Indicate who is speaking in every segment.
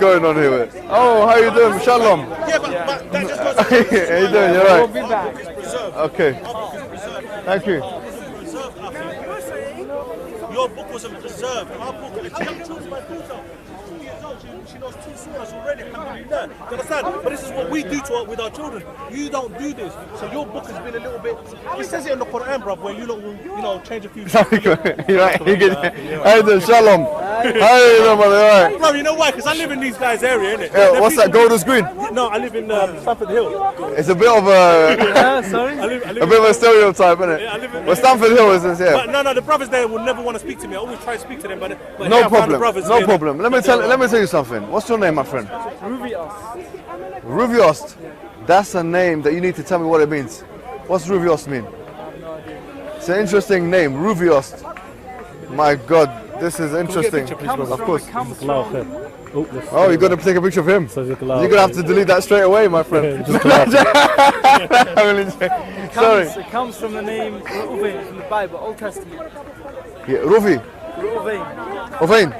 Speaker 1: going on here? Oh, how you doing? Shalom.
Speaker 2: Yeah, but that just goes.
Speaker 1: How you doing? You're
Speaker 3: We'll
Speaker 1: right.
Speaker 3: be back.
Speaker 1: Okay. Thank you.
Speaker 2: Your book wasn't preserved. Our book, the young children, my daughter, 2 years old, she knows 2 surahs already. Alhamdulillah. You understand? But this is what we do with our children. You don't do this. So your book has been a little bit. It says it in the Quran, bruv, where you lot will, change a few.
Speaker 1: You're right. You get. How you doing? Shalom. How you doing, brother? All right.
Speaker 2: Bro, you know why? Because I live in these guys' area, innit?
Speaker 1: Yeah, what's that? Golders Green.
Speaker 2: No, I live in Stamford Hill.
Speaker 1: It's a bit of a
Speaker 3: Sorry?
Speaker 2: I live
Speaker 1: a bit of a stereotype, isn't it?
Speaker 2: Yeah, I live in-
Speaker 1: But Stamford Hill is this, yeah.
Speaker 2: But no, the brothers there will never want to speak to me. I always try to speak to them, but
Speaker 1: No
Speaker 2: yeah, I found the
Speaker 1: problem.
Speaker 2: brothers
Speaker 1: No
Speaker 2: here.
Speaker 1: problem. Let me tell you something. What's your name, my friend?
Speaker 3: Ruvios.
Speaker 1: Ruviost. That's a name that you need to tell me what it means. What's Ruviost mean? It's an interesting name, Ruviost. My God, this is interesting. Of course. Oh, you're gonna take a picture of him. You're gonna have to delete that straight away, my friend. Sorry.
Speaker 3: It comes from the name Reuven from the Bible, Old Testament.
Speaker 1: Yeah, Ruvi.
Speaker 3: Reuven,
Speaker 1: Ovain.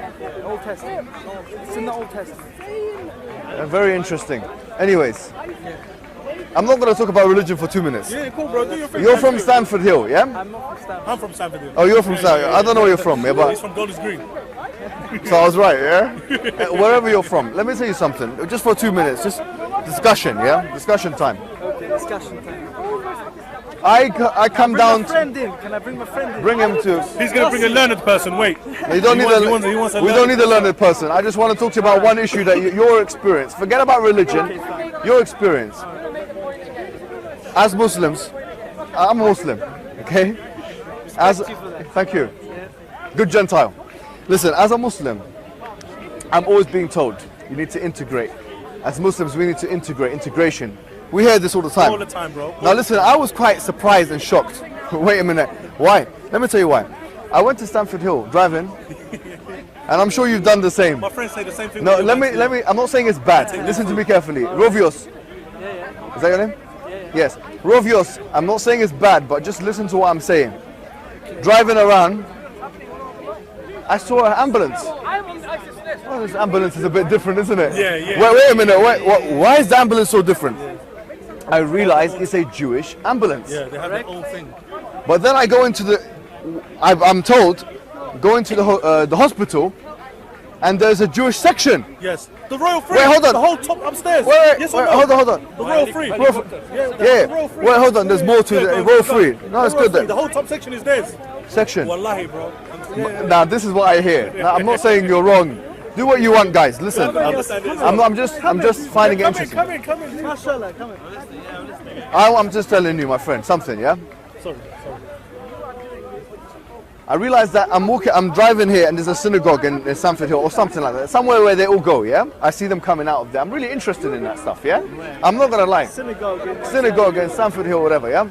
Speaker 3: Old Testament. It's in the Old Testament.
Speaker 1: Very interesting. Anyways, I'm not gonna talk about religion for 2 minutes.
Speaker 2: Yeah, cool, bro. Do your thing.
Speaker 1: You're from Stamford Hill, yeah?
Speaker 3: I'm not from Stanford.
Speaker 2: I'm from Stamford Hill.
Speaker 1: Oh, you're from Stamford. I don't know where you're from, yeah,
Speaker 2: He's
Speaker 1: but
Speaker 2: from Golders Green.
Speaker 1: so I was right, yeah? Wherever you're from, let me tell you something. Just for 2 minutes, just discussion, yeah? Discussion time.
Speaker 3: Okay, discussion time.
Speaker 1: I come
Speaker 3: Bring
Speaker 1: down
Speaker 3: my friend in. Can I bring my friend in?
Speaker 1: bring him to.
Speaker 2: He's gonna bring a learned person. Wait.
Speaker 1: You don't need
Speaker 2: He wants a
Speaker 1: we don't need a learned person. I just want to talk to you about one issue that your experience. Forget about religion. Your experience. As Muslims, I'm a Muslim, okay? Thank you. Good Gentile. Listen, as a Muslim, I'm always being told you need to integrate. As Muslims, we need to integrate. Integration. We hear this all the time.
Speaker 2: All the time, bro.
Speaker 1: Now listen, I was quite surprised and shocked. Wait a minute. Why? Let me tell you why. I went to Stamford Hill driving, and I'm sure you've done the same.
Speaker 2: My friends say the same thing.
Speaker 1: No, let me. I'm not saying it's bad. Listen to me carefully. Rovios. Is that your name? Yes. Rovios. I'm not saying it's bad, but just listen to what I'm saying. Driving around, I saw an ambulance. Well, this ambulance is a bit different, isn't it?
Speaker 2: Yeah.
Speaker 1: Wait a minute. Why is the ambulance so different? I realized it's a Jewish ambulance.
Speaker 2: Yeah, they have their own thing.
Speaker 1: But then I go into I'm told, go into the hospital, and there's a Jewish section.
Speaker 2: Yes. The Royal Free.
Speaker 1: Wait, hold on.
Speaker 2: The whole top upstairs.
Speaker 1: Wait,
Speaker 2: yes or no?
Speaker 1: hold on.
Speaker 2: The Royal Free.
Speaker 1: Yeah.
Speaker 2: The Royal Free.
Speaker 1: Wait, hold on. There's more to it. Royal Free. No, it's good then.
Speaker 2: The whole top section is theirs.
Speaker 1: Section.
Speaker 2: Wallahi, bro.
Speaker 1: Now this is what I hear. Now, I'm not saying you're wrong. Do what you want, guys. Listen. I'm just finding it interesting.
Speaker 2: Come in.
Speaker 3: Mashallah, come in.
Speaker 1: I'm just telling you, my friend, something. Yeah.
Speaker 2: Sorry.
Speaker 1: I realize that I'm driving here and there's a synagogue in Stamford Hill or something like that. Somewhere where they all go, yeah? I see them coming out of there. I'm really interested in that stuff, yeah? I'm not gonna lie. Synagogue in Stamford Hill, whatever, yeah?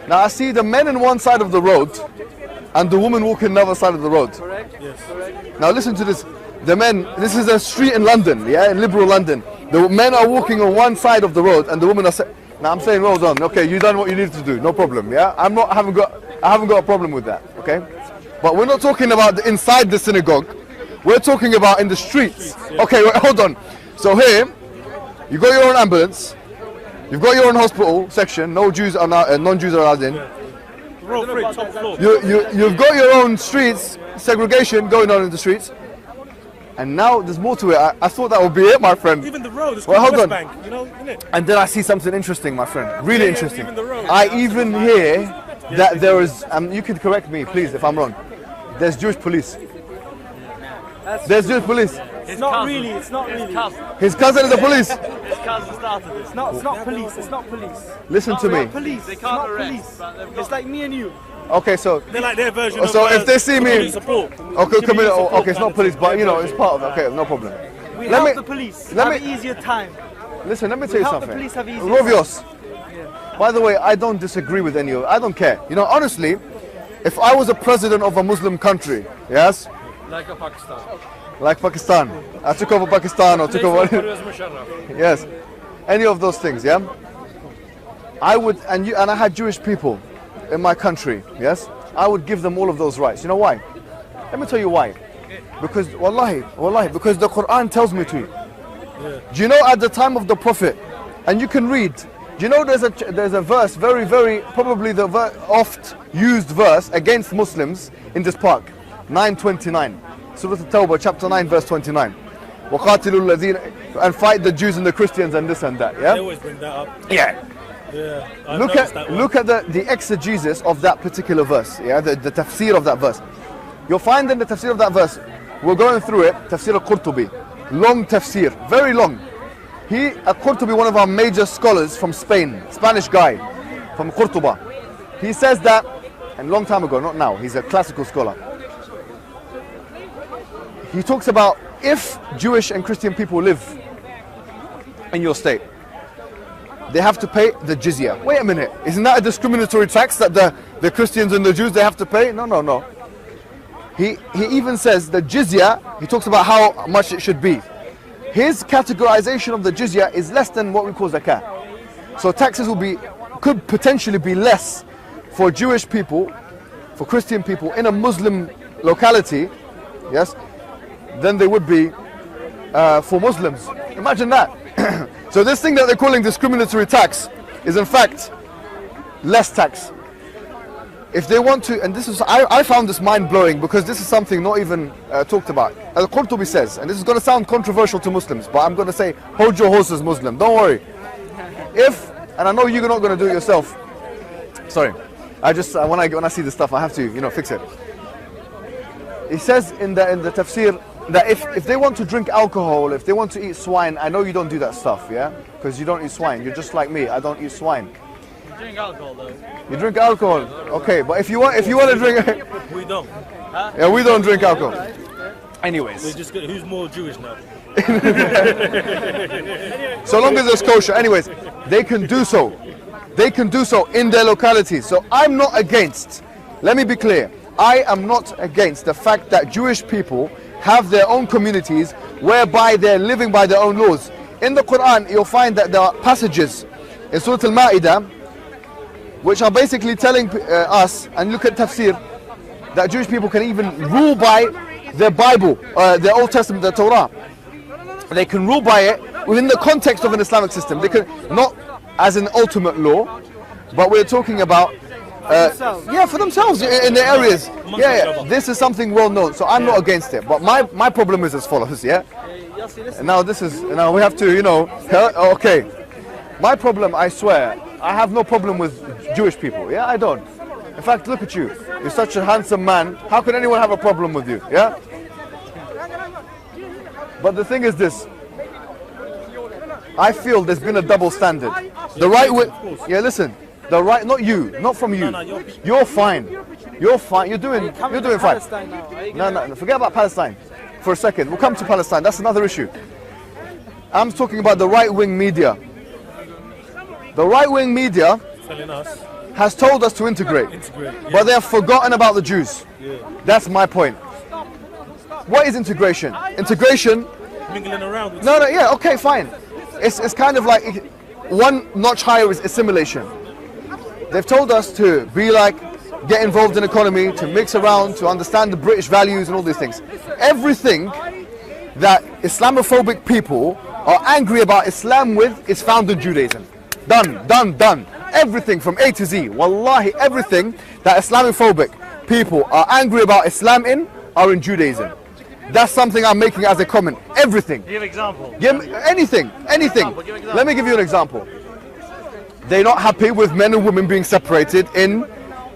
Speaker 1: Now I see the men on one side of the road and the woman walking the other side of the road.
Speaker 3: Correct?
Speaker 2: Yes.
Speaker 3: Correct.
Speaker 1: Now listen to this. The men, this is a street in London, yeah? In liberal London. The men are walking on one side of the road and the women are now I'm saying well done. Okay, you done what you need to do. No problem, yeah? I haven't got a problem with that, okay? But we're not talking about inside the synagogue. We're talking about in the streets. Okay, wait, hold on. So here, you got your own ambulance. You've got your own hospital section. No Jews are non-Jews are allowed in.
Speaker 2: Royal Free, top floor.
Speaker 1: You've got your own streets, segregation going on in the streets. And now there's more to it. I thought that would be it, my friend.
Speaker 2: Even the road is
Speaker 1: Well,
Speaker 2: called
Speaker 1: hold
Speaker 2: West
Speaker 1: on.
Speaker 2: Bank, you know, innit?
Speaker 1: And then I see something interesting, my friend. Really
Speaker 2: Yeah,
Speaker 1: interesting.
Speaker 2: even the road.
Speaker 1: I even hear that there is, you could correct me, please, if I'm wrong. There's Jewish police. There's Jewish police.
Speaker 3: It's not really. His
Speaker 1: cousin is the police.
Speaker 3: It's not police. It's not police.
Speaker 1: Listen to me.
Speaker 3: Police. It's not police. It's like me and you.
Speaker 1: Okay, so
Speaker 2: They're like their version of
Speaker 1: if they see me,
Speaker 2: community support.
Speaker 1: okay, okay, it's not police, but you know, it's part of it. Okay, no problem.
Speaker 3: We
Speaker 1: Let
Speaker 3: help
Speaker 1: me-
Speaker 3: the police
Speaker 1: let
Speaker 3: have
Speaker 1: me-
Speaker 3: an easier time.
Speaker 1: Listen, let me tell you
Speaker 3: help the
Speaker 1: something.
Speaker 3: police have easier
Speaker 1: Rovios. By the way, I don't disagree with any of it. I don't care. You know, honestly, if I was a president of a Muslim country, yes,
Speaker 4: Like Pakistan.
Speaker 1: like Pakistan, I took over Pakistan or took over, yes, any of those things, yeah, I would, and I had Jewish people in my country, yes, I would give them all of those rights. You know why? Let me tell you why. Because wallahi, because the Quran tells me to. Do you know at the time of the Prophet, and you can read, do you know there's a verse, very, probably the oft used verse against Muslims in this park, 9:29, Surah At-Tawbah, chapter 9, verse 29. وَقَاتِلُوا الَّذِينَ, and fight the Jews and the Christians and this and that, yeah?
Speaker 2: They always bring that up.
Speaker 1: Yeah.
Speaker 2: Yeah.
Speaker 1: Look at the exegesis of that particular verse, yeah, the tafsir of that verse. You'll find in the tafsir of that verse, we're going through it, tafsir al-Qurtubi, long tafsir, very long. Al-Qurtubi, one of our major scholars from Spain, Spanish guy from Qurtuba, he says that, and a long time ago, not now, he's a classical scholar. He talks about if Jewish and Christian people live in your state, they have to pay the jizya. Wait a minute, isn't that a discriminatory tax that the Christians and the Jews, they have to pay? No. He even says the jizya, he talks about how much it should be. His categorization of the jizya is less than what we call zakah. So taxes could potentially be less for Jewish people, for Christian people in a Muslim locality, yes, than they would be for Muslims. Imagine that. So this thing that they're calling discriminatory tax is in fact less tax. If they want to, and this is, I found this mind-blowing because this is something not even talked about. Al-Qurtubi says, and this is going to sound controversial to Muslims, but I'm going to say, hold your horses, Muslim, don't worry. If, and I know you're not going to do it yourself, sorry, I just, when I see this stuff, I have to, fix it. He says in the tafsir, that if they want to drink alcohol, if they want to eat swine, I know you don't do that stuff, yeah? Because you don't eat swine, you're just like me, I don't eat swine.
Speaker 3: You drink alcohol though.
Speaker 1: You drink alcohol, okay, but if you want to drink...
Speaker 2: We don't.
Speaker 3: Huh?
Speaker 1: Yeah, we don't drink alcohol. Anyways.
Speaker 2: Who's more Jewish now?
Speaker 1: So long as it's kosher. Anyways, they can do so. They can do so in their localities. So I'm not against, let me be clear, I am not against the fact that Jewish people have their own communities whereby they're living by their own laws. In the Quran, you'll find that there are passages in Surah Al-Ma'idah which are basically telling us, and look at tafsir, that Jewish people can even rule by their Bible, their Old Testament, the Torah. They can rule by it within the context of an Islamic system. They can, not as an ultimate law, but we're talking about for themselves in their areas. Yeah, this is something well known, so I'm not against it. But my problem is as follows, yeah? And now now we have to, okay. My problem, I swear, I have no problem with Jewish people, yeah? I don't. In fact, look at you. You're such a handsome man. How can anyone have a problem with you, yeah? But the thing is this. I feel there's been a double standard. The right way, yeah, listen. The right, not you, not from you. You're fine. You're fine. You're doing fine. No, forget about Palestine for a second. We'll come to Palestine. That's another issue. I'm talking about the right-wing media. The right-wing media has told us to integrate, but they have forgotten about the Jews. That's my point. What is integration? Integration.
Speaker 2: Mingling around.
Speaker 1: No, yeah, okay, fine. It's kind of like one notch higher is assimilation. They've told us to be like, get involved in economy, to mix around, to understand the British values and all these things. Everything that Islamophobic people are angry about Islam with is found in Judaism. Done. Everything from A to Z. Wallahi, everything that Islamophobic people are angry about Islam in are in Judaism. That's something I'm making as a comment. Everything.
Speaker 3: Give example.
Speaker 1: Anything. Let me give you an example. They're not happy with men and women being separated in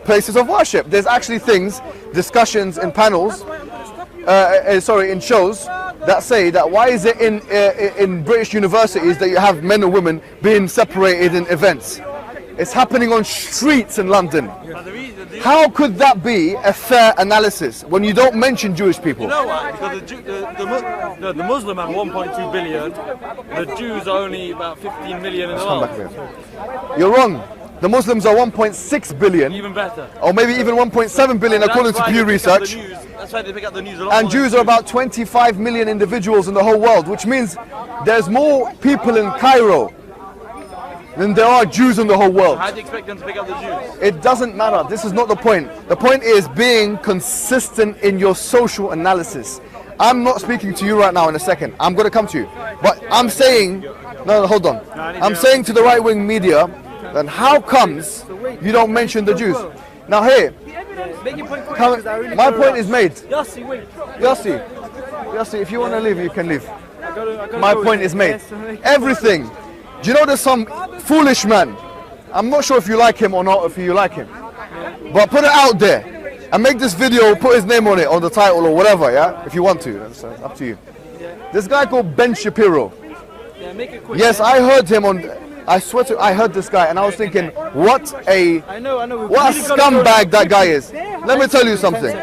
Speaker 1: places of worship. There's actually things, discussions in panels, in shows that say that why is it in British universities that you have men and women being separated in events? It's happening on streets in London. How could that be a fair analysis when you don't mention Jewish people?
Speaker 3: You know why? Because the Muslim have 1.2 billion, the Jews are only about 15 million in the world.
Speaker 1: You're wrong. The Muslims are 1.6 billion.
Speaker 3: Even better.
Speaker 1: Or maybe even 1.7 billion according to Pew Research.
Speaker 3: That's why they pick up the news a lot.
Speaker 1: And Jews are about 25 million individuals in the whole world, which means there's more people in Cairo than there are Jews in the whole world.
Speaker 3: How do you expect them to pick up the Jews?
Speaker 1: It doesn't matter. This is not the point. The point is being consistent in your social analysis. I'm not speaking to you right now in a second. I'm going to come to you. But I'm saying, no, hold on. I'm saying to the right-wing media, then how comes you don't mention the Jews? Now here, my point is made. Yossi, if you want to leave, you can leave. My point is made. Everything. Do you know there's some foolish man? I'm not sure if you like him or not, if you like him. But put it out there and make this video, put his name on it, on the title or whatever, yeah? If you want to, that's up to you. This guy called Ben Shapiro. Yes, I heard him on, I swear to, I heard this guy and I was thinking, what a scumbag that guy is. Let me tell you something.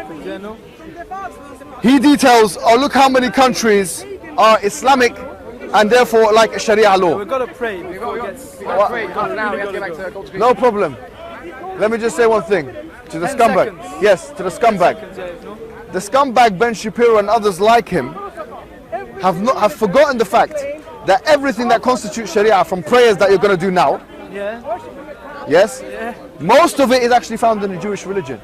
Speaker 1: He details, oh look how many countries are Islamic and therefore like Sharia law.
Speaker 3: We've got to pray before it gets...
Speaker 1: No problem. Let me just say one thing to the scumbag. Yes, to the scumbag. The scumbag Ben Shapiro and others like him have forgotten the fact that everything that constitutes Sharia, from prayers that you're going to do now, yes, most of it is actually found in the Jewish religion.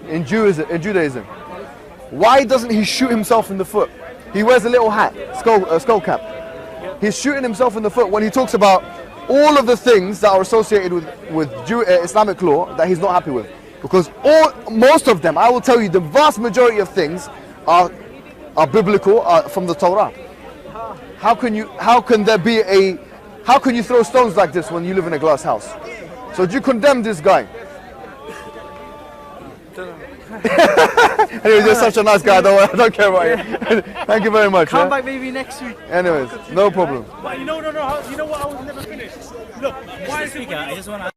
Speaker 1: In Judaism. Why doesn't he shoot himself in the foot? He wears a little hat, skull cap. He's shooting himself in the foot when he talks about all of the things that are associated with Islamic law that he's not happy with. Because most of them, I will tell you, the vast majority of things are biblical, are from the Torah. How can you throw stones like this when you live in a glass house? So do you condemn this guy? Anyway, you're such a nice guy, I don't care about you. Thank you very much.
Speaker 3: Come back maybe next week.
Speaker 1: Anyways, no problem.
Speaker 2: But you know what I was never finished? Look, why is it...
Speaker 4: I just want to...